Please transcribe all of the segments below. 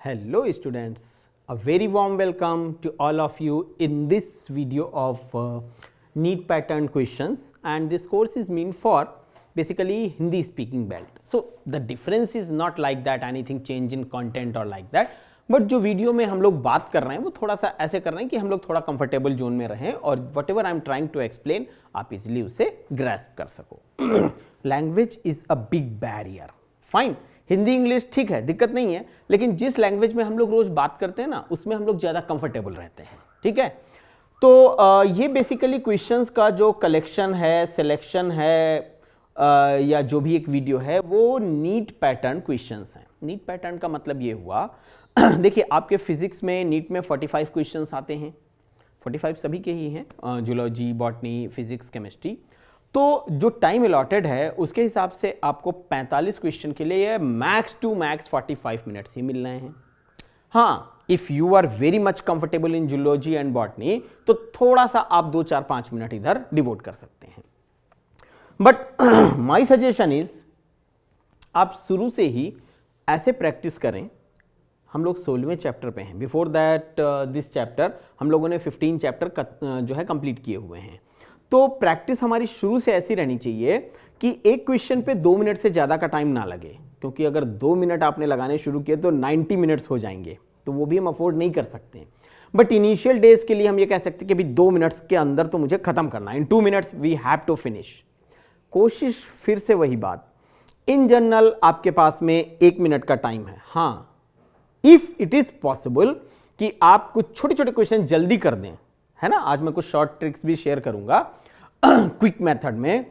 Hello students, a very warm welcome to all of you in this video of NEET pattern questions, and this course is meant for basically Hindi speaking belt. So the difference is not like that anything change in content or like that, but जो video में हम लोग बात कर रहे हैं वो थोड़ा सा ऐसे कर रहे हैं कि हम लोग थोड़ा कंफर्टेबल जोन में रहें और whatever I am trying to explain आप इजीली उसे ग्रैस्प कर सको. Language is a big barrier. Fine, Hindi English ठीक है, दिक्कत नहीं है, लेकिन जिस लैंग्वेज में हम लोग रोज बात करते हैं ना उसमें हम लोग ज़्यादा कंफर्टेबल रहते हैं. ठीक है, तो ये बेसिकली क्वेश्चंस का जो कलेक्शन है, सिलेक्शन है, या जो भी एक वीडियो है वो नीट पैटर्न क्वेश्चंस हैं. नीट पैटर्न का मतलब ये हुआ देखिए आपके फिजिक्स में नीट में 45 क्वेश्चंस आते हैं. 45 सभी के ही हैं, जूलॉजी, बॉटनी, फिजिक्स, केमिस्ट्री. तो जो टाइम अलॉटेड है उसके हिसाब से आपको 45 क्वेश्चन के लिए मैक्स टू मैक्स 45 मिनट्स ही मिल रहे हैं. हाँ, if you are very much comfortable in zoology and botany तो थोड़ा सा आप 2-4-5 मिनट इधर डिवोट कर सकते हैं. बट माई सजेशन इज आप शुरू से ही ऐसे प्रैक्टिस करें. हम लोग 16वें चैप्टर पे हैं. बिफोर दैट दिस चैप्टर हम लोगों ने 15 चैप्टर जो है कंप्लीट किए हुए हैं. तो प्रैक्टिस हमारी शुरू से ऐसी रहनी चाहिए कि एक क्वेश्चन पे 2 मिनट से ज़्यादा का टाइम ना लगे, क्योंकि अगर 2 मिनट आपने लगाने शुरू किए तो 90 मिनट्स हो जाएंगे, तो वो भी हम अफोर्ड नहीं कर सकते. बट इनिशियल डेज के लिए हम ये कह सकते हैं कि अभी 2 मिनट्स के अंदर तो मुझे खत्म करना है. In 2 minutes we have to finish. कोशिश फिर से वही बात, इन जनरल आपके पास में 1 मिनट का टाइम है. हाँ, इफ इट इज पॉसिबल कि आप कुछ छोटे छोटे क्वेश्चन जल्दी कर दें, है ना. आज मैं कुछ शॉर्ट ट्रिक्स भी शेयर करूंगा क्विक मेथड में,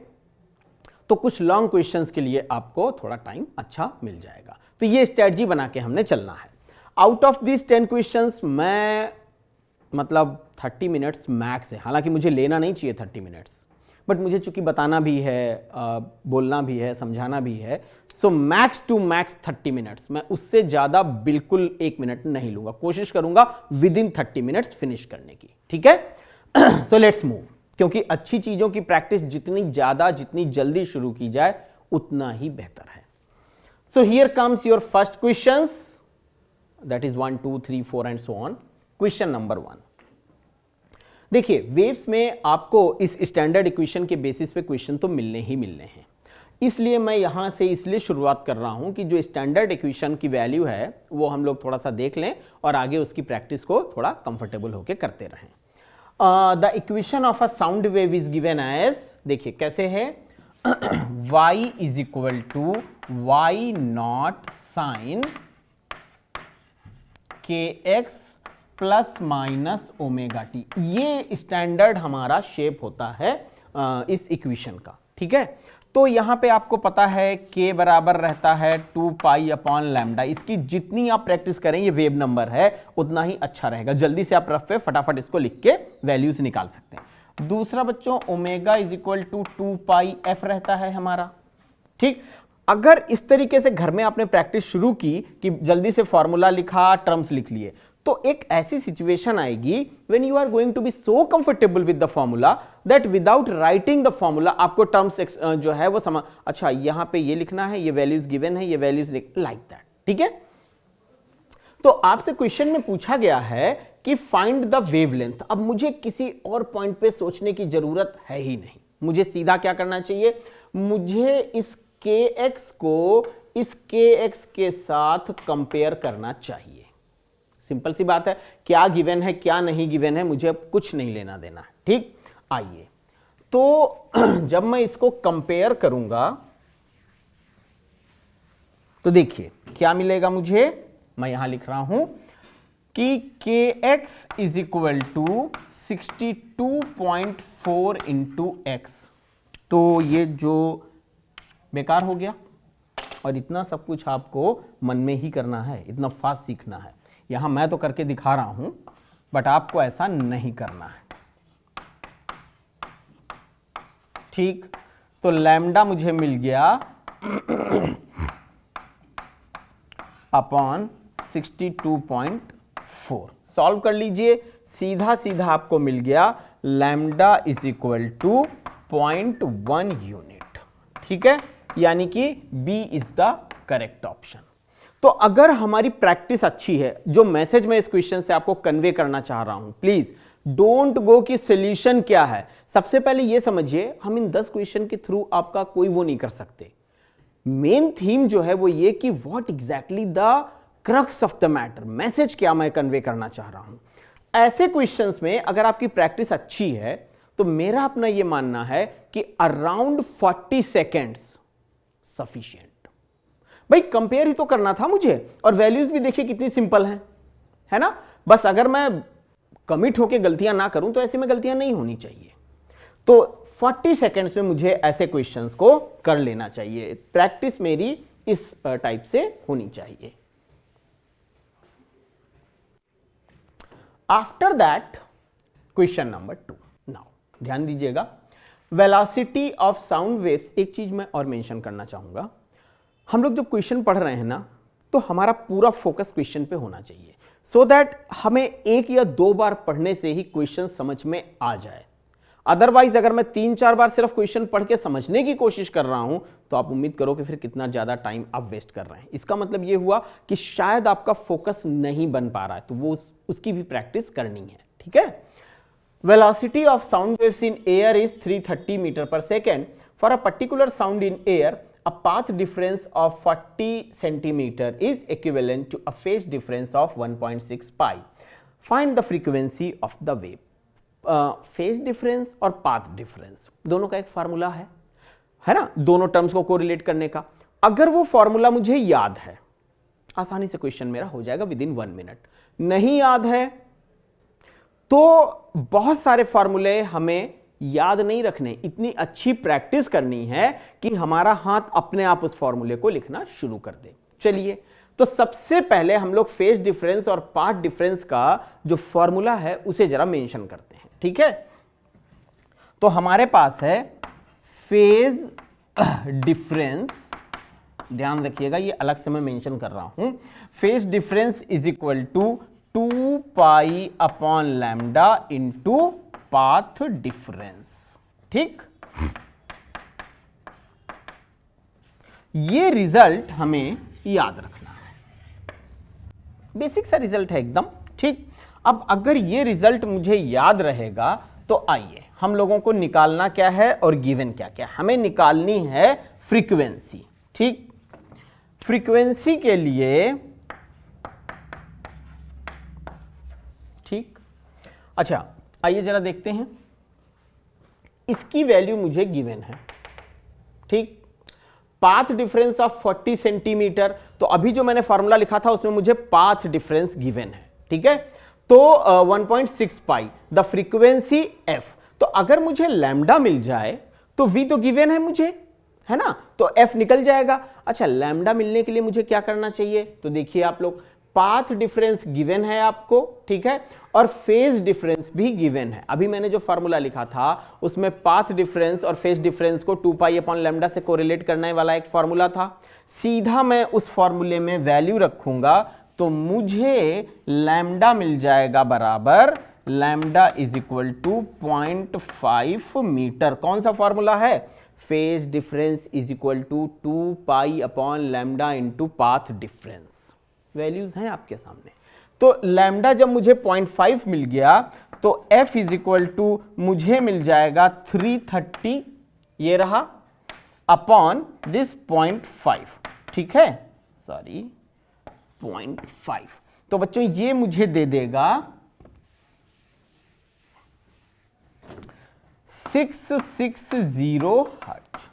तो कुछ लॉन्ग क्वेश्चंस के लिए आपको थोड़ा टाइम अच्छा मिल जाएगा. तो ये स्ट्रेटजी बना के हमने चलना है. आउट ऑफ दिस 10 क्वेश्चंस मैं मतलब 30 मिनट्स मैक्स है. हालांकि मुझे लेना नहीं चाहिए 30 मिनट्स, बट मुझे चूंकि बताना भी है, बोलना भी है, समझाना भी है, सो मैक्स टू मैक्स 30 मिनट्स. मैं उससे ज़्यादा बिल्कुल 1 मिनट नहीं लूंगा. कोशिश करूंगा विद इन 30 मिनट्स फिनिश करने की. ठीक है, सो लेट्स मूव. क्योंकि अच्छी चीज़ों की प्रैक्टिस जितनी ज़्यादा, जितनी जल्दी शुरू की जाए उतना ही बेहतर है. So here comes your first questions, that is 1, 2, 3, 4 and so on. Question number 1. देखिए, वेव्स में आपको इस स्टैंडर्ड इक्वेशन के बेसिस पे क्वेश्चन तो मिलने ही मिलने हैं. इसलिए मैं यहां से इसलिए शुरुआत कर रहा हूं कि जो स्टैंडर्ड इक्वेशन की वैल्यू है वो हम लोग थोड़ा सा देख लें और आगे उसकी प्रैक्टिस को थोड़ा कंफर्टेबल होकर करते रहें. The equation of a sound wave is given as, देखिए कैसे है, y is equal to y not sine kx plus minus omega T. ये स्टैंडर्ड हमारा शेप होता है इस इक्वेशन का. ठीक है, तो यहां पे आपको पता है k बराबर रहता है 2 पाई अपॉन लैम्डा. इसकी जितनी आप प्रैक्टिस करें, ये वेव नंबर है, उतना ही अच्छा रहेगा. जल्दी से आप रफ पे फटाफट इसको लिख के वैल्यूज निकाल सकते हैं. दूसरा बच्चों, omega is equal to 2 pi F रहता है हमारा. ठीक, अगर इस तरीके से घर में आपने प्रैक्टिस शुरू की कि जल्दी से फॉर्मूला लिखा, टर्म्स लिख लिए, तो एक ऐसी सिचुएशन आएगी when you are going to be so comfortable with the formula that without writing the formula आपको टर्म्स जो है वो समझ, अच्छा यहां पे ये लिखना है, ये वैल्यूज गिवन है, ये वैल्यूज लाइक दैट. ठीक है, तो आपसे क्वेश्चन में पूछा गया है कि फाइंड द वेवलेंथ. अब मुझे किसी और पॉइंट पे सोचने की जरूरत है ही नहीं. मुझे सीधा क्या करना चाहिए, मुझे इस kx को इस kx के साथ कंपेयर करना चाहिए. सिंपल सी बात है, क्या गिवन है क्या नहीं गिवन है मुझे अब कुछ नहीं लेना देना है. ठीक, आइए तो जब मैं इसको कंपेयर करूंगा तो देखिए क्या मिलेगा मुझे. मैं यहां लिख रहा हूं कि kx is equal to 62.4 into X. तो ये जो बेकार हो गया, और इतना सब कुछ आपको मन में ही करना है, इतना फास्ट सीखना है. यहां मैं तो करके दिखा रहा हूं, बट आपको ऐसा नहीं करना है. ठीक, तो लैम्डा मुझे मिल गया अपॉन 62.4. सॉल्व कर लीजिए, सीधा सीधा आपको मिल गया lambda is equal to 0.1 unit. ठीक है, यानी कि B is the correct option. तो अगर हमारी प्रैक्टिस अच्छी है, जो मैसेज मैं इस क्वेश्चन से आपको कन्वे करना चाह रहा हूं, प्लीज डोंट गो कि सॉल्यूशन क्या है। सबसे पहले यह समझिए, हम इन 10 क्वेश्चन के थ्रू आपका कोई वो नहीं कर सकते। मेन थीम जो है वो ये कि what exactly the crux of the matter, message क्या मैं कन्वे करना चाह रहा हूं। ऐसे क्वेश्चंस में अगर आपकी प्रैक्टिस अच्छी है तो मेरा अपना यह मानना है कि अराउंड 40 सेकेंड्स सफिशिएंट। भाई कंपेयर ही तो करना था मुझे, और वैल्यूज भी देखिए कितनी सिंपल हैं, है ना। बस अगर मैं कमिट होके गलतियां ना करूं तो ऐसे में गलतियां नहीं होनी चाहिए। तो 40 सेकेंड्स में मुझे ऐसे क्वेश्चंस को कर लेना चाहिए। प्रैक्टिस मेरी इस टाइप से होनी चाहिए। After that question number 2। Now ध्यान दीजिएगा, वेलोसिटी ऑफ साउंड वेव्स। एक चीज मैं और मेंशन करना चाहूंगा, हम लोग जब क्वेश्चन पढ़ रहे हैं ना, तो हमारा पूरा फोकस क्वेश्चन पे होना चाहिए, सो दैट हमें 1 या 2 बार पढ़ने से ही क्वेश्चन समझ में आ जाए। अदरवाइज अगर मैं 3-4 बार सिर्फ क्वेश्चन पढ़ के समझने की कोशिश कर रहा हूं तो आप उम्मीद करो कि फिर कितना ज्यादा टाइम आप वेस्ट कर रहे हैं। इसका मतलब यह हुआ कि शायद आपका फोकस नहीं बन पा रहा है, तो वो उसकी भी प्रैक्टिस करनी है, ठीक है। Velocity of sound waves in air is 330 metre per second. For a particular sound in air, a path difference of 40 centimeter is equivalent to a phase difference of 1.6 pi. Find the frequency of the wave. Phase difference और path difference दोनों का एक formula है ना, दोनों terms को correlate करने का। अगर वो फार्मूला मुझे याद है, आसानी से क्वेश्चन मेरा हो जाएगा विदिन 1 मिनट। नहीं याद है तो बहुत सारे फार्मूले हमें याद नहीं रखने, इतनी अच्छी प्रैक्टिस करनी है कि हमारा हाथ अपने आप उस फॉर्मूले को लिखना शुरू कर दे। चलिए, तो सबसे पहले हम लोग फेज डिफरेंस और पाथ डिफरेंस का जो फॉर्मूला है उसे जरा मेंशन करते हैं, ठीक है। तो हमारे पास है फेज डिफरेंस, ध्यान रखिएगा ये अलग से मैं मेंशन कर रहा हूं। Phase difference is equal to 2 pi upon lambda into path difference, ठीक। ये रिजल्ट हमें याद रखना है, बेसिक सा रिजल्ट है एकदम, ठीक। अब अगर ये रिजल्ट मुझे याद रहेगा तो आइए हम लोगों को निकालना क्या है और गिवन क्या क्या। हमें निकालनी है फ्रीक्वेंसी, ठीक। फ्रीक्वेंसी के लिए, ठीक। अच्छा आइए जरा देखते हैं, इसकी वैल्यू मुझे गिवन है, ठीक। पाथ डिफरेंस ऑफ 40 सेंटीमीटर, तो अभी जो मैंने फॉर्मूला लिखा था उसमें मुझे पाथ डिफरेंस गिवन है, ठीक है। तो 1.6 पाई, द फ्रीक्वेंसी एफ। तो अगर मुझे लैम्डा मिल जाए तो वी तो गिवन है मुझे, है ना, तो एफ निकल जाएगा। अच्छा, लैम्डा मिलने के लिए मुझे क्या करना चाहिए, तो देखिए आप लोग, पाथ डिफरेंस गिवन है आपको, ठीक है, और फेज डिफरेंस भी गिवन है। अभी मैंने जो फार्मूला लिखा था उसमें पाथ डिफरेंस और फेज डिफरेंस को 2 पाई अपॉन लैम्डा से कोरिलेट करने वाला एक फार्मूला था। सीधा मैं उस फार्मूले में वैल्यू रखूंगा तो मुझे लैम्डा मिल जाएगा बराबर lambda is equal to 0.5 metre. कौन सा फार्मूला है, phase difference is equal to 2 pi upon lambda into path difference. Values हैं आपके सामने। तो लैम्डा जब मुझे 0.5 मिल गया तो f इज इक्वल टू मुझे मिल जाएगा 330, ये रहा, अपॉन दिस 0.5, ठीक है, सॉरी 0.5। तो बच्चों ये मुझे दे देगा 660 हर्ट्ज,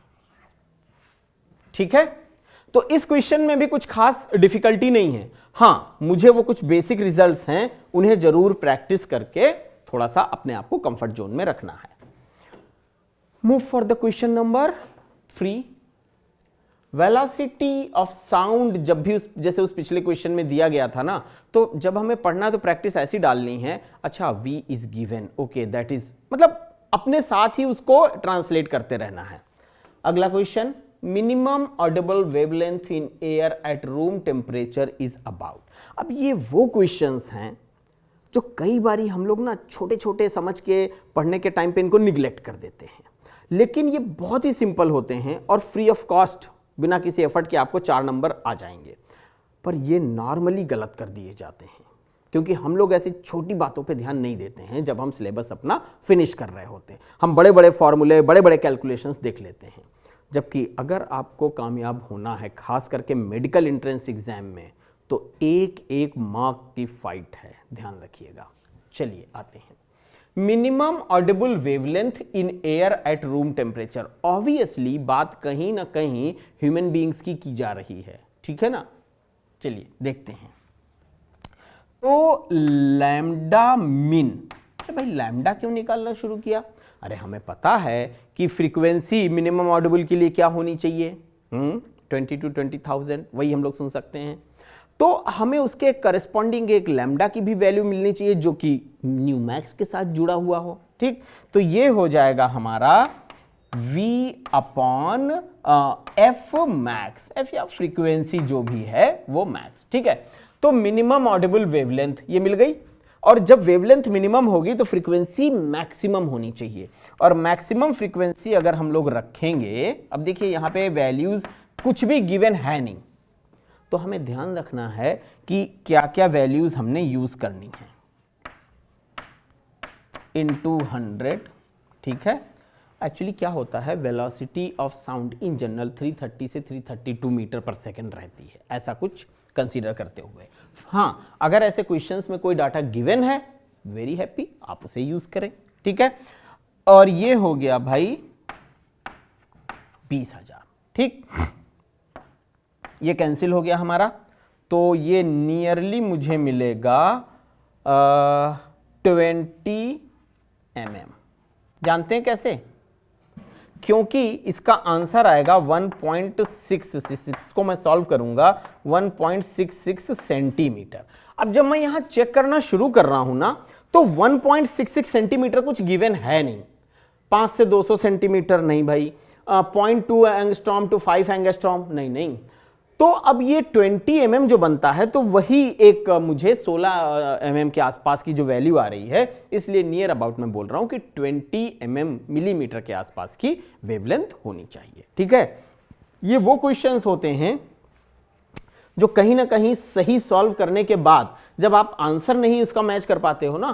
ठीक है। तो इस क्वेश्चन में भी कुछ खास डिफिकल्टी नहीं है। हाँ, मुझे वो कुछ बेसिक रिजल्ट्स हैं उन्हें जरूर प्रैक्टिस करके थोड़ा सा अपने आप को कंफर्ट जोन में रखना है। Move for the question number 3। Velocity of sound, जब भी जैसे उस पिछले क्वेश्चन में दिया गया था ना, तो जब हमें पढ़ना तो प्रैक्टिस ऐसी डालनी है, अच्छा v is given, okay, that is, मतलब अपने साथ ही उसको ट्रांसलेट करते रहना है। अगला question, minimum Audible wavelength in air at room temperature is about. अब ये वो क्वेश्चंस हैं जो कई बारी हम लोग ना छोटे छोटे समझ के पढ़ने के टाइम पे इनको निगलेक्ट कर देते हैं, लेकिन ये बहुत ही सिंपल होते हैं और फ्री ऑफ कॉस्ट, बिना किसी एफर्ट के आपको 4 नंबर आ जाएंगे। पर ये नॉर्मली गलत कर दिए जाते हैं, क्योंकि हम लोग ऐसी छोटी बातों पे ध्यान नहीं देते हैं जब हम सिलेबस अपना फिनिश कर रहे होते हैं। हम बड़े बड़े फॉर्मूले, बड़े बड़े कैलकुलेशंस देख लेते हैं। जबकि अगर आपको कामयाब होना है, खास करके मेडिकल एंट्रेंस एग्जाम में, तो एक एक मार्क की फाइट है, ध्यान रखिएगा। चलिए आते हैं। Minimum Audible wavelength in air at room temperature. Obviously बात कहीं ना कहीं ह्यूमन बीइंग्स की जा रही है, ठीक है ना। चलिए देखते हैं। तो लैम्डा मीन, अरे भाई लैम्डा क्यों निकालना शुरू किया? अरे हमें पता है कि फ्रीक्वेंसी मिनिमम ऑडिबल के लिए क्या होनी चाहिए, 20 to 20,000, वही हम लोग सुन सकते हैं। तो हमें उसके करस्पॉन्डिंग एक लैम्डा की भी वैल्यू मिलनी चाहिए जो कि न्यू मैक्स के साथ जुड़ा हुआ हो, ठीक। तो ये हो जाएगा हमारा v upon F max, F या फ्रीक्वेंसी जो भी है वो मैक्स, ठीक है। तो मिनिमम ऑडिबल वेवलेंथ ये मिल गई, और जब वेवलेंथ मिनिमम होगी तो फ्रीक्वेंसी मैक्सिमम होनी चाहिए। और मैक्सिमम फ्रीक्वेंसी अगर हम लोग रखेंगे, अब देखिए यहां पे वैल्यूज कुछ भी गिवन है नहीं, तो हमें ध्यान रखना है कि क्या क्या वैल्यूज हमने यूज करनी है। इनटू 100, ठीक है। एक्चुअली क्या होता है, velocity of sound in general 330 से 332 मीटर पर सेकेंड रहती है, ऐसा कुछ कंसीडर करते हुए। हाँ, अगर ऐसे क्वेश्चंस में कोई डाटा गिवन है, वेरी हैप्पी, आप उसे यूज करें, ठीक है। और ये हो गया भाई 20,000, ठीक। ये कैंसिल हो गया हमारा, तो ये नियरली मुझे मिलेगा 20 mm। जानते हैं कैसे? क्योंकि इसका आंसर आएगा 1.66, को मैं सॉल्व करूंगा 1.66 सेंटीमीटर। अब जब मैं यहां चेक करना शुरू कर रहा हूं ना, तो 1.66 सेंटीमीटर कुछ गिवन है नहीं। 5 से 200 सेंटीमीटर नहीं भाई, 0.2 एंगस्ट्रॉम टू 5 एंगस्ट्रॉम नहीं। तो अब ये 20 mm जो बनता है, तो वही एक मुझे 16 mm के आसपास की जो वैल्यू आ रही है, इसलिए नियर अबाउट मैं बोल रहा हूं कि 20 mm मिलीमीटर के आसपास की वेवलेंथ होनी चाहिए, ठीक है। ये वो क्वेश्चंस होते हैं जो कहीं ना कहीं सही सॉल्व करने के बाद जब आप आंसर नहीं उसका मैच कर पाते हो ना,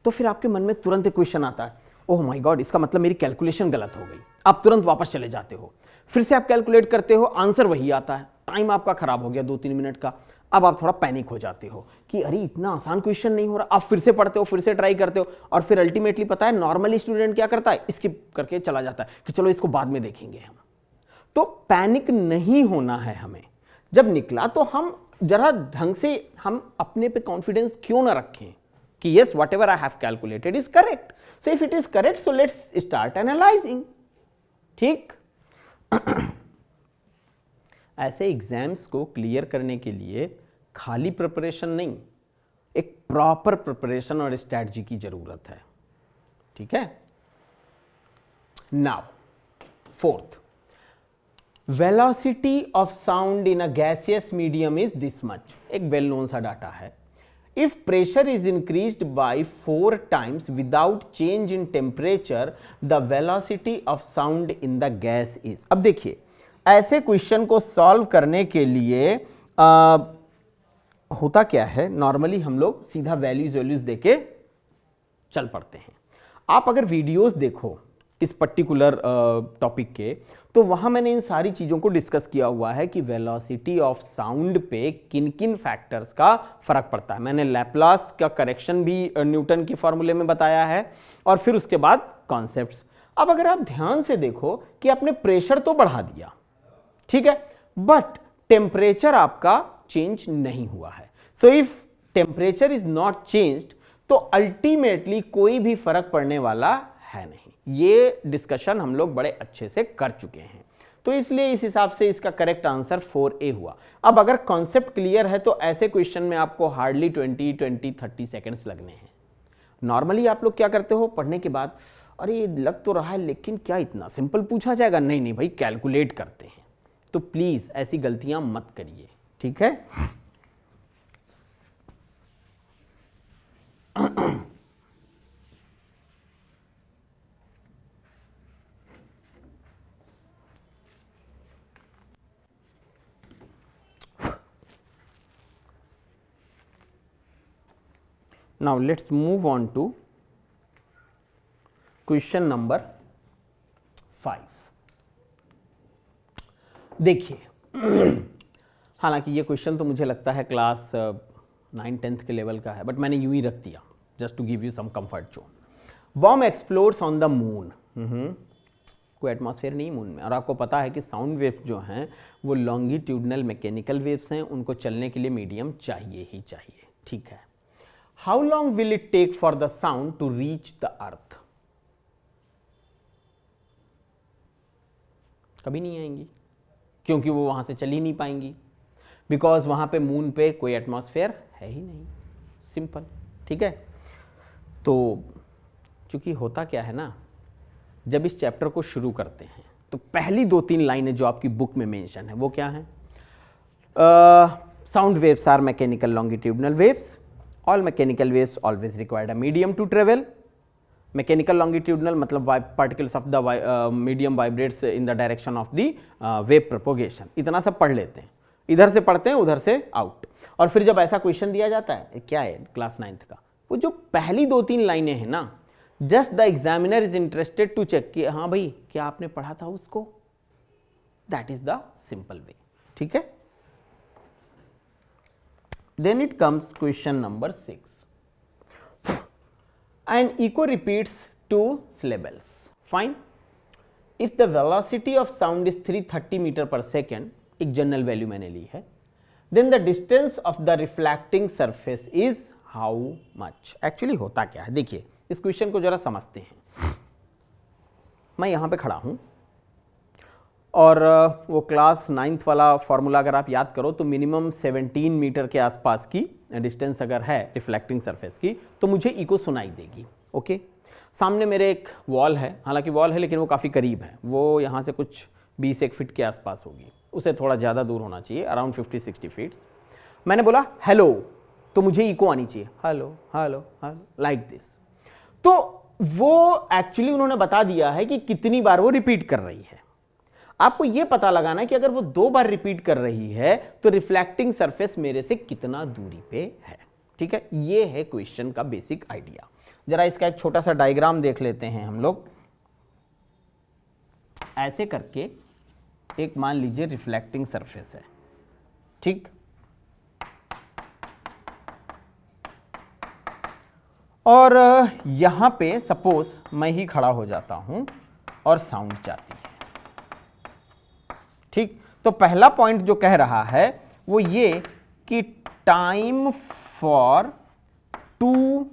तो फिर आपके मन में तुरंत एक क्वेश्चन आता है, ओह माय गॉड, इसका मतलब मेरी कैलकुलेशन गलत हो गई। आप तुरंत वापस चले जाते हो, फिर से आप कैलकुलेट करते हो, आंसर वही आता है, टाइम आपका खराब हो गया 2-3 मिनट का। अब आप थोड़ा पैनिक हो जाते हो कि अरे इतना आसान क्वेश्चन नहीं हो रहा। आप फिर से पढ़ते हो, फिर से ट्राई करते हो, और फिर अल्टीमेटली पता है नॉर्मली स्टूडेंट क्या करता है, स्किप करके चला जाता है कि चलो इसको बाद में देखेंगे हम। तो पैनिक नहीं होना है हमें। जब निकला तो हम जरा ढंग से हम अपने पे कॉन्फिडेंस क्यों ना रखें कि yes whatever I have calculated is correct. So if it is correct, so let's start analysing, ठीक। ऐसे एग्जाम्स को क्लियर करने के लिए खाली प्रिपरेशन नहीं, एक प्रॉपर प्रिपरेशन और स्ट्रैटेजी की जरूरत है, ठीक है। Now fourth, velocity of sound in a gaseous medium is this much. एक वेल नोन सा डाटा है। If pressure is increased by 4 times without change in temperature, the velocity of sound in the gas is. अब देखिए, ऐसे question को solve करने के लिए होता क्या है, नॉर्मली हम लोग सीधा वैल्यूज देके चल पड़ते हैं। आप अगर वीडियोस देखो इस पर्टिकुलर टॉपिक के, तो वहां मैंने इन सारी चीजों को डिस्कस किया हुआ है कि वेलोसिटी ऑफ साउंड पे किन किन फैक्टर्स का फर्क पड़ता है। मैंने लैप्लास का करेक्शन भी न्यूटन के फॉर्मूले में बताया है, और फिर उसके बाद कॉन्सेप्ट्स। अब अगर आप ध्यान से देखो कि आपने प्रेशर तो बढ़ा दिया, ठीक है, बट टेम्परेचर आपका चेंज नहीं हुआ है। So if temperature is not changed, तो अल्टीमेटली कोई भी फर्क पड़ने वाला है नहीं। ये डिस्कशन हम लोग बड़े अच्छे से कर चुके हैं, तो इसलिए इस हिसाब से इसका करेक्ट आंसर 4A हुआ। अब अगर कॉन्सेप्ट क्लियर है तो ऐसे क्वेश्चन में आपको हार्डली 20-30 सेकेंड्स लगने हैं। नॉर्मली आप लोग क्या करते हो, पढ़ने के बाद अरे ये लग तो रहा है लेकिन क्या इतना सिंपल पूछा जाएगा, नहीं भाई कैलकुलेट करते हैं। तो प्लीज ऐसी गलतियां मत करिए, ठीक है। Now let's move on to question number 5. देखिए, हालांकि ये क्वेश्चन तो मुझे लगता है क्लास 9-10 के लेवल का है, बट मैंने यूं ही रख दिया just to give you some comfort zone. Bomb explodes on the moon. कोई एटमॉस्फेयर नहीं मून में, और आपको पता है कि साउंड वेव्स जो हैं वो लॉन्गिट्यूडनल मैकेनिकल वेव्स हैं, उनको चलने के लिए मीडियम चाहिए ही चाहिए. ठीक है. How long will it take for the sound to reach the earth? कभी नहीं आएंगी, क्योंकि वो वहां से चल ही नहीं पाएंगी, बिकॉज वहां पे मून पे कोई एटमॉस्फेयर है ही नहीं. सिंपल. ठीक है. तो चूंकि होता क्या है ना, जब इस चैप्टर को शुरू करते हैं तो पहली 2-3 लाइनें जो आपकी बुक में मेंशन है वो क्या है? Sound waves are mechanical longitudinal waves. All mechanical waves always required a medium to travel. Mechanical longitudinal मतलब particles of the medium vibrates in the direction of the wave propagation. इतना सब पढ़ लेते हैं, इधर से पढ़ते हैं उधर से आउट. और फिर जब ऐसा क्वेश्चन दिया जाता है, क्या है क्लास 9th का, वो जो पहली 2-3 लाइनें हैं ना, just the examiner is interested to check कि हाँ भाई क्या आपने पढ़ा था उसको. That is the simple way. ठीक है. Then it comes question number 6. An echo repeats 2 syllables. Fine. If the velocity of sound is 330 metre per second, एक जनरल वैल्यू मैंने ली है, then the distance of the reflecting surface is how much? Actually होता क्या है, देखिए इस question को जरा समझते हैं. मैं यहां पे खड़ा हूं और वो क्लास 9th वाला फॉर्मूला अगर आप याद करो तो मिनिमम 17 मीटर के आसपास की डिस्टेंस अगर है रिफ्लेक्टिंग सरफेस की तो मुझे इको सुनाई देगी. ओके. सामने मेरे एक वॉल है, हालांकि वॉल है लेकिन वो काफ़ी करीब है, वो यहाँ से कुछ 20-1 फीट के आसपास होगी, उसे थोड़ा ज़्यादा दूर होना चाहिए, अराउंड 50-60 फीट. मैंने बोला हेलो, तो मुझे इको आनी चाहिए, hello hello hello, like this. तो वो एक्चुअली उन्होंने बता दिया है कि कितनी बार वो रिपीट कर रही है. आपको यह पता लगाना है कि अगर वो 2 बार रिपीट कर रही है तो रिफ्लेक्टिंग सरफेस मेरे से कितना दूरी पे है. ठीक है. ये है क्वेश्चन का बेसिक आइडिया. जरा इसका एक छोटा सा डायग्राम देख लेते हैं हम लोग. ऐसे करके एक मान लीजिए रिफ्लेक्टिंग सरफेस है. ठीक. और यहां पे सपोज मैं ही खड़ा हो जाता हूं और साउंड जाती है. ठीक. तो पहला पॉइंट जो कह रहा है वो ये कि टाइम फॉर 2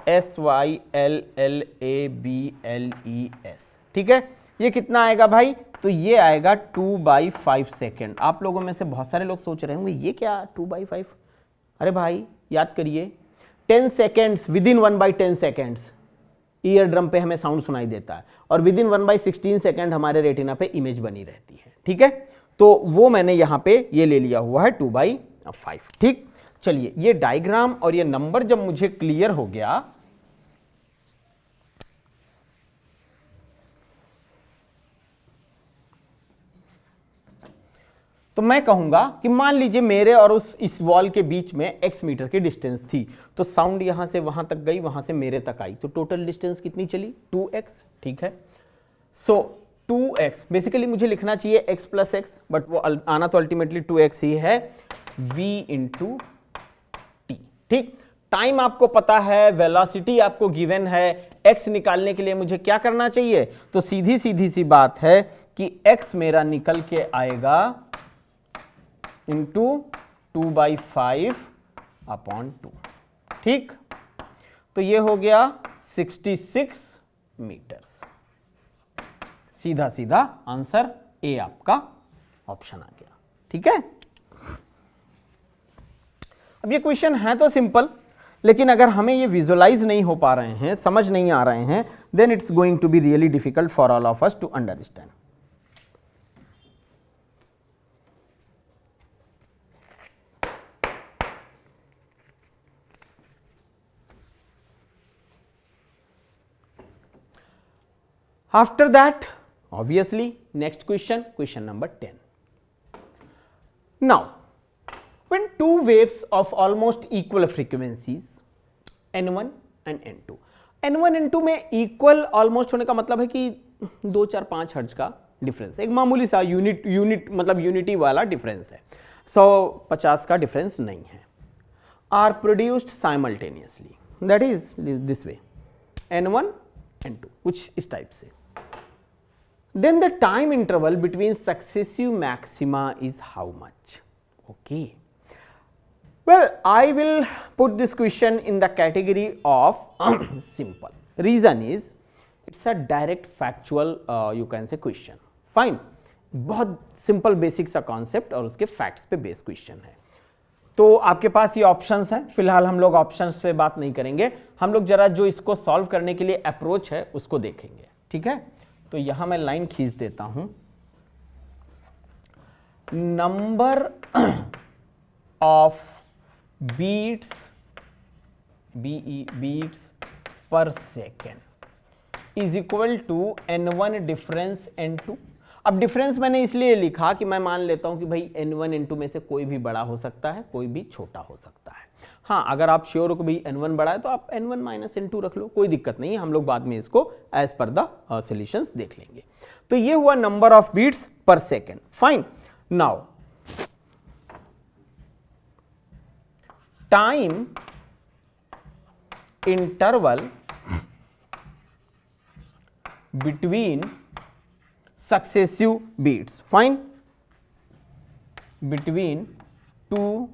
SYLLABLES. ठीक है. ये कितना आएगा भाई? तो ये आएगा 2/5 सेकेंड. आप लोगों में से बहुत सारे लोग सोच रहे होंगे ये क्या 2/5? अरे भाई याद करिए, 10 seconds with in 1/10 seconds ear drum पे हमें साउंड सुनाई देता है, और विद इन 1/16 सेकेंड हमारे रेटिना पे इमेज बनी रहती है. ठीक है. तो वो मैंने यहां पे ये ले लिया हुआ है 2/5. ठीक. चलिए, ये डायग्राम और ये नंबर जब मुझे क्लियर हो गया तो मैं कहूंगा कि मान लीजिए मेरे और इस वॉल के बीच में x मीटर की डिस्टेंस थी, तो साउंड यहां से वहां तक गई, वहां से मेरे तक आई, तो टोटल डिस्टेंस कितनी चली? 2x. ठीक है. सो 2x बेसिकली मुझे लिखना चाहिए x + x, बट वो आना तो अल्टीमेटली 2x ही है, v × t. ठीक. टाइम आपको पता है, वेलोसिटी आपको गिवन है, x निकालने के लिए मुझे क्या करना चाहिए? तो सीधी सी बात है कि x मेरा निकल के आएगा इंटू 2/5/2. ठीक. तो ये हो गया 66 मीटर्स. सीधा आंसर ए आपका ऑप्शन आ गया. ठीक है. अब ये क्वेश्चन है तो सिंपल, लेकिन अगर हमें ये विजुअलाइज नहीं हो पा रहे हैं, समझ नहीं आ रहे हैं, then it's going to be really difficult for all of us to understand. After that, obviously, next question number 10. Now, when two waves of almost equal frequencies n1 and n2. n1 n2 में equal almost होने का मतलब है कि 2 4 5 hertz का difference, एक मामूली सा यूनिट मतलब यूनिटी वाला डिफरेंस है, 150 का डिफरेंस नहीं है. Are produced simultaneously, that is this way, n1 n2, कुछ इस टाइप से. Then the time interval between successive maxima is how much? Okay. Well, I will put this question in the category of simple. Reason is it's a direct factual you can say question. Fine. बहुत simple basic सा concept और उसके facts पे based question है. तो आपके पास ये options हैं. फिलहाल हम लोग ऑप्शंस पे बात नहीं करेंगे, हम लोग जरा जो इसको सॉल्व करने के लिए अप्रोच है उसको देखेंगे. ठीक है, तो यहां मैं लाइन खींच देता हूं. Number of beats beats per second is equal to n1 difference n2. अब डिफरेंस मैंने इसलिए लिखा कि मैं मान लेता हूं कि भाई n1 n2 में से कोई भी बड़ा हो सकता है, कोई भी छोटा हो सकता है. हाँ, अगर आप श्योर हो कि भाई n1 बड़ा है तो आप n1 माइनस n2 रख लो, कोई दिक्कत नहीं है. हम लोग बाद में इसको एज पर द सॉल्यूशंस देख लेंगे. तो ये हुआ number of beats per second. Fine. Now time interval between successive beats. Fine. Between two,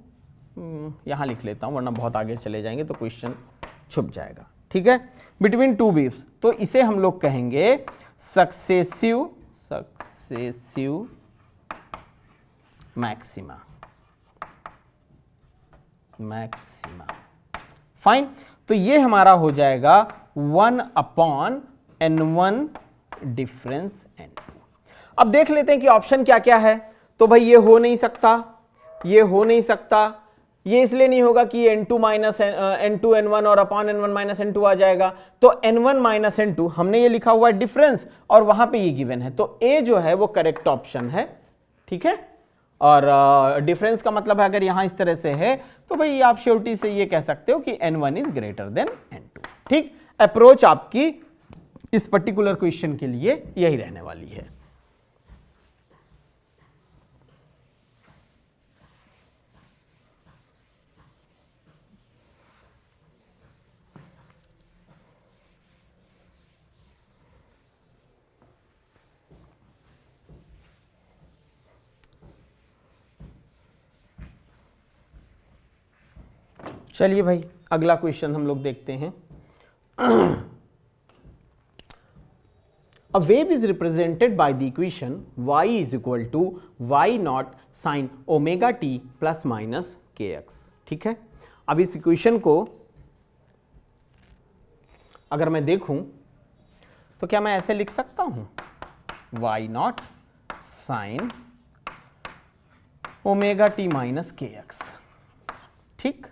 यहां लिख लेता हूं वरना बहुत आगे चले जाएंगे तो क्वेश्चन छुप जाएगा. ठीक है, बिटवीन टू बीट्स, तो इसे हम लोग कहेंगे सक्सेसिव मैक्सिमा. फाइन. तो ये हमारा हो जाएगा 1/n1 डिफरेंस n2. अब देख लेते हैं कि ऑप्शन क्या क्या है. तो भाई ये हो नहीं सकता, ये हो नहीं सकता, ये इसलिए नहीं होगा कि n2 माइनस n2 n1 और अपॉन n1 माइनस n2 आ जाएगा. तो n1 माइनस n2 हमने ये लिखा हुआ है डिफरेंस और वहां पे ये गिवन है, तो a जो है वो करेक्ट ऑप्शन है. ठीक है, और डिफरेंस का मतलब है अगर यहां इस तरह से है तो भाई आप श्योरिटी से ये कह सकते हो कि n1 is greater than n2. ठीक, अप्रोच आपकी इस पर्टिकुलर क्वेश्चन के लिए यही रहने वाली है. चलिए भाई अगला क्वेश्चन हम लोग देखते हैं. A wave is represented by the equation y is equal to y naught sin omega t plus minus kx. ठीक है, अब इस इक्वेशन को अगर मैं देखूं तो क्या मैं ऐसे लिख सकता हूं, y naught sin omega T minus kx. ठीक,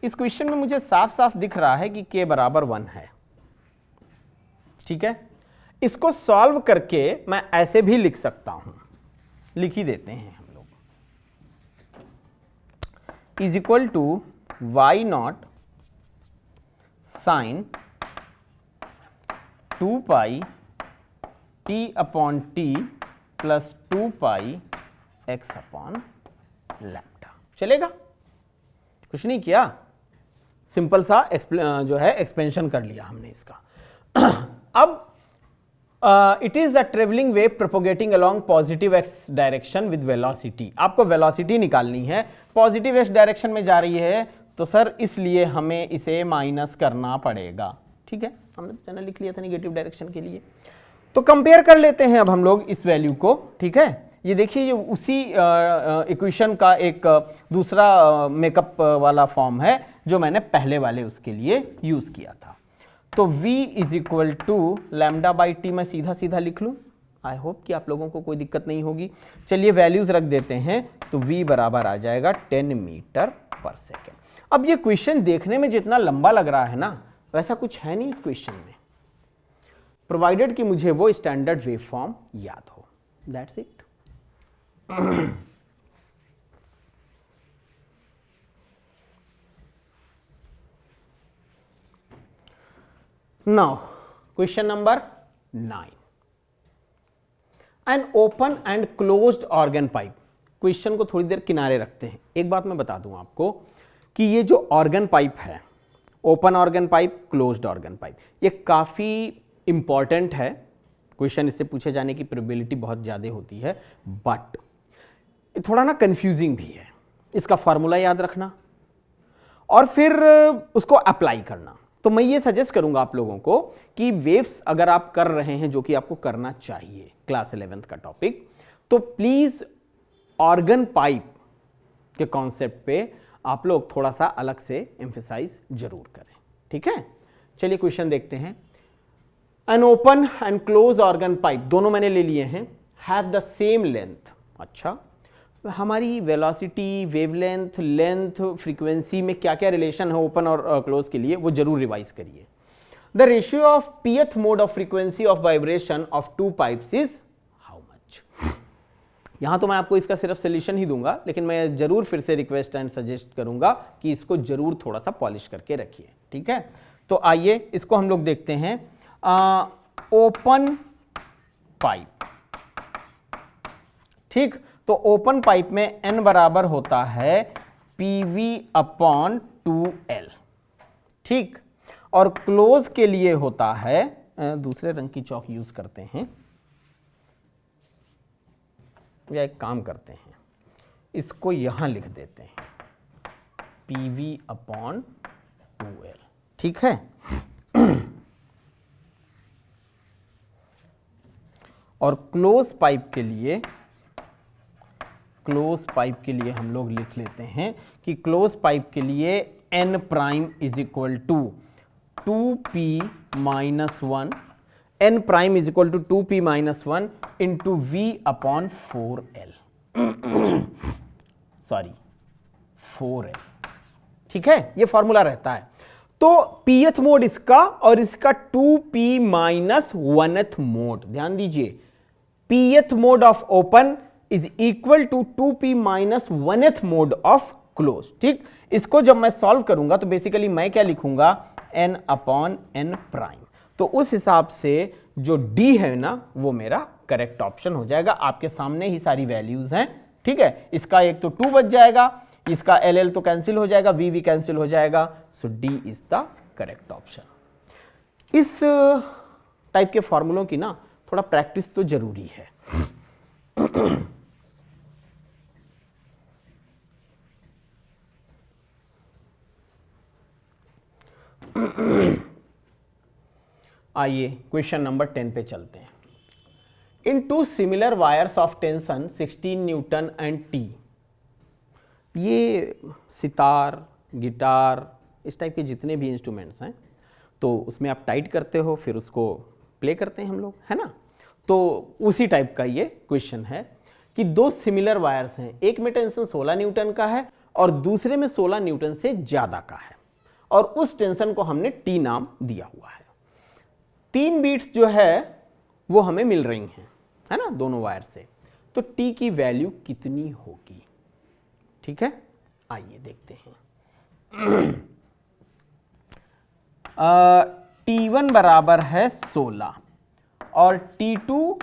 इस क्वेश्चन में मुझे साफ साफ दिख रहा है कि k बराबर 1 है. ठीक है, इसको सॉल्व करके मैं ऐसे भी लिख सकता हूं, लिख ही देते हैं हम लोग, is equal to Y not sine 2 pi T upon T plus 2 pi X upon lambda. चलेगा, कुछ नहीं किया, सिंपल सा जो है एक्सपेंशन कर लिया हमने इसका. अब it is a travelling wave propagating along positive x direction with velocity. आपको वेलोसिटी निकालनी है, पॉजिटिव एक्स डायरेक्शन में जा रही है तो सर इसलिए हमें इसे माइनस करना पड़ेगा. ठीक है, हमने चैनल लिख लिया था नेगेटिव डायरेक्शन के लिए. तो कंपेयर कर लेते हैं अब हम लोग इस वैल्यू को. ठीक है, ये देखिए ये उसी इक्वेशन का एक दूसरा मेकअप वाला फॉर्म है जो मैंने पहले वाले उसके लिए यूज किया था. तो v is equal to lambda by T मैं सीधा सीधा लिख लूं. आई होप कि आप लोगों को कोई दिक्कत नहीं होगी. चलिए वैल्यूज रख देते हैं, तो v बराबर आ जाएगा 10 मीटर पर सेकेंड. अब ये क्वेश्चन देखने में जितना लंबा लग रहा है ना, वैसा कुछ है नहीं इस क्वेश्चन में, प्रोवाइडेड कि मुझे वो स्टैंडर्ड वेव फॉर्म याद हो. That's it. Now question number 9, an open and closed organ pipe. Question को थोड़ी देर किनारे रखते हैं। एक बात मैं बता दूं आपको कि ये जो ऑर्गन पाइप है, open organ pipe, closed organ pipe, ये काफी इंपॉर्टेंट है। क्वेश्चन इससे पूछे जाने की प्रोबेबिलिटी बहुत ज़्यादा होती है, बट थोड़ा ना कंफ्यूजिंग भी है। इसका फॉर्मूला याद रखना और फिर उसको अप्लाई करना। तो मैं ये सजेस्ट करूंगा आप लोगों को कि वेव्स अगर आप कर रहे हैं, जो कि आपको करना चाहिए क्लास 11th का टॉपिक, तो प्लीज ऑर्गन पाइप के कॉन्सेप्ट पे आप लोग थोड़ा सा अलग से एम्फेसाइज जरूर करें। ठीक है, चलिए क्वेश्चन देखते हैं। An open and close organ pipe, दोनों मैंने ले लिए हैं, हैव द सेम लेंथ। अच्छा, हमारी वेलोसिटी, वेवलेंथ, लेंथ, फ्रीक्वेंसी में क्या क्या रिलेशन है ओपन और क्लोज के लिए, वो जरूर रिवाइज करिए। The ratio of pth mode of frequency of vibration of to pipes is how much. यहां तो मैं आपको इसका सिर्फ सोल्यूशन ही दूंगा, लेकिन मैं जरूर फिर से रिक्वेस्ट एंड सजेस्ट करूंगा कि इसको जरूर थोड़ा सा पॉलिश करके रखिए। ठीक है, तो आइए इसको हम लोग देखते हैं। ओपन पाइप, ठीक, तो ओपन पाइप में n बराबर होता है PV अपॉन 2L, ठीक, और क्लोज के लिए होता है, दूसरे रंग की चौक यूज करते हैं, या एक काम करते हैं, इसको यहां लिख देते हैं PV अपॉन 2L, ठीक है। और क्लोज पाइप के लिए हम लोग लिख लेते हैं कि क्लोज पाइप के लिए n prime is equal to 2p minus 1, n prime is equal to 2p minus 1 into v upon 4l, sorry 4l, ठीक है, ये फॉर्मूला रहता है। तो pth मोड इसका और इसका 2p माइनस 1th मोड, ध्यान दीजिए, pth mode of open is equal to 2p minus 1th mode of close, ठीक। इसको जब मैं सॉल्व करूंगा तो बेसिकली मैं क्या लिखूंगा, n अपॉन n प्राइम। तो उस हिसाब से जो d है ना, वो मेरा करेक्ट ऑप्शन हो जाएगा। आपके सामने ही सारी वैल्यूज हैं, ठीक है। इसका एक तो 2 बच जाएगा, इसका LL तो कैंसिल हो जाएगा, V कैंसिल हो जाएगा, सो D is the correct option. इस टाइप के फॉर्मूलों की ना थोड़ा प्रैक्टिस तो जरूरी है। आइए क्वेश्चन नंबर 10 पे चलते हैं। In two similar wires of tension 16 newton and T, ये सितार, गिटार, इस टाइप के जितने भी इंस्ट्रूमेंट्स हैं, तो उसमें आप टाइट करते हो, फिर उसको प्ले करते हैं हम लोग, है ना। तो उसी टाइप का ये क्वेश्चन है कि दो सिमिलर वायर्स हैं, एक में टेंशन 16 न्यूटन का है और दूसरे में 16 न्यूटन से ज़्यादा का है, और उस टेंशन को हमने टी नाम दिया हुआ है। 3 बीट्स जो है वो हमें मिल रही हैं, है ना, दोनों वायर से। तो टी की वैल्यू कितनी होगी, ठीक है, आइए देखते हैं। T1 बराबर है 16 और T2,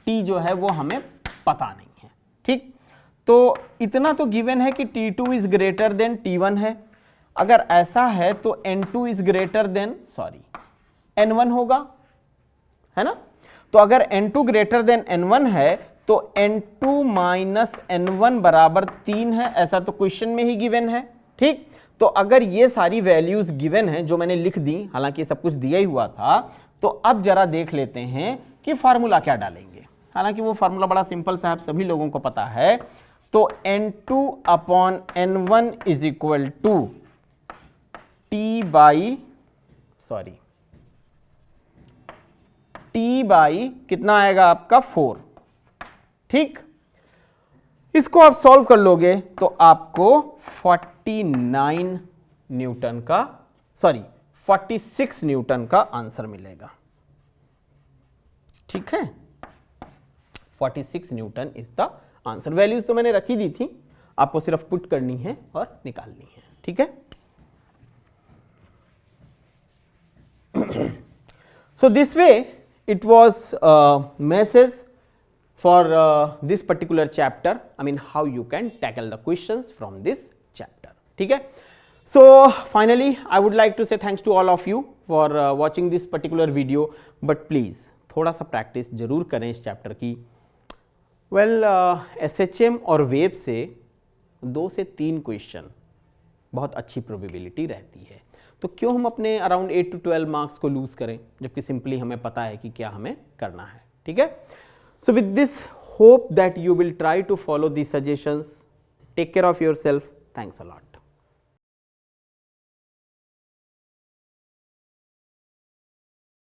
T जो है वो हमें पता नहीं है, ठीक। तो इतना तो गिवन है कि T2 is greater than T1 है। अगर ऐसा है तो N2 is greater than N1 होगा, है ना। तो अगर N2 ग्रेटर देन N1 है तो N2 माइनस N1 बराबर 3 है, ऐसा तो क्वेश्चन में ही गिवन है, ठीक। तो अगर ये सारी वैल्यूज गिवन है जो मैंने लिख दी, हालांकि सब कुछ दिया ही हुआ था, तो अब जरा देख लेते हैं कि फार्मूला क्या डालेंगे। हालांकि वो फार्मूला बड़ा सिंपल सा है, सभी लोगों को पता है। तो N2 upon N1 is equal to T by कितना आएगा आपका 4, ठीक। इसको आप सॉल्व कर लोगे तो आपको 46 न्यूटन का आंसर मिलेगा, ठीक है। 46 Newton is the answer. Values तो मैंने रखी दी थी, आपको सिर्फ पुट करनी है और निकालनी है, ठीक है। So, this way it was a message for this particular chapter, I mean how you can tackle the questions from this chapter. ठीक है. So, finally I would like to say thanks to all of you for watching this particular video, but please थोड़ा सा practice जरूर करें इस chapter की. Well SHM और web से 2 से 3 क्वेश्चन बहुत अच्छी प्रोबेबिलिटी रहती है, तो क्यों हम अपने अराउंड 8 to 12 मार्क्स को लूज करें, जबकि सिंपली हमें पता है कि क्या हमें करना है. ठीक है. So with this hope that you will try to follow the suggestions. Take care of your self. Thanks a lot.